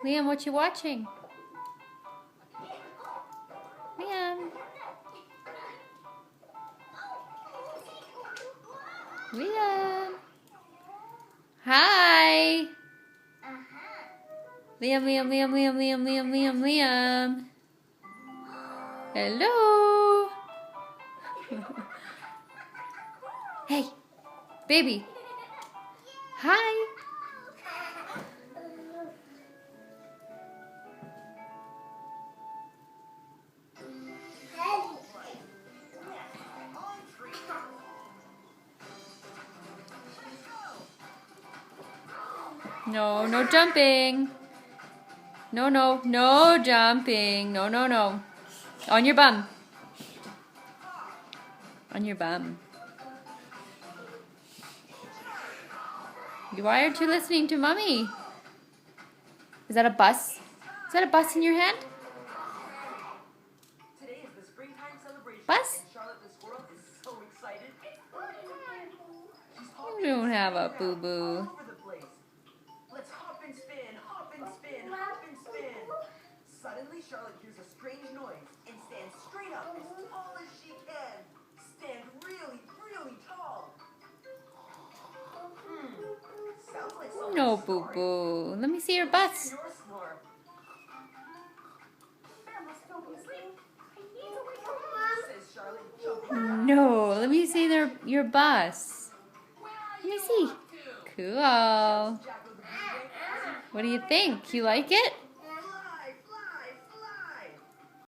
Liam, what you watching? Liam. Liam. Hi. Liam, Liam, Liam, Liam, Liam, Liam, Liam, Liam. Hello. Hey, baby. Hi. No, no jumping. No, no, no jumping. No, no, no. On your bum. On your bum. Why aren't you listening to Mommy? Is that a bus? Is that a bus in your hand? Today is the springtime celebration. Bus? And Charlotte the squirrel is so excited. You don't have a boo-boo. All over the place. Let's hop and spin, hop and spin, hop and spin. Suddenly, Charlotte hears a strange noise and stands straight up as tall as she can. Stand really, really tall. Sounds like someone's No, snoring. boo-boo. Let me see your bus. Your snore. Says Charlotte, jumping. No, let me see your bus. Let me see. Cool. Jack of the Blue Jay. What do you think? You like it?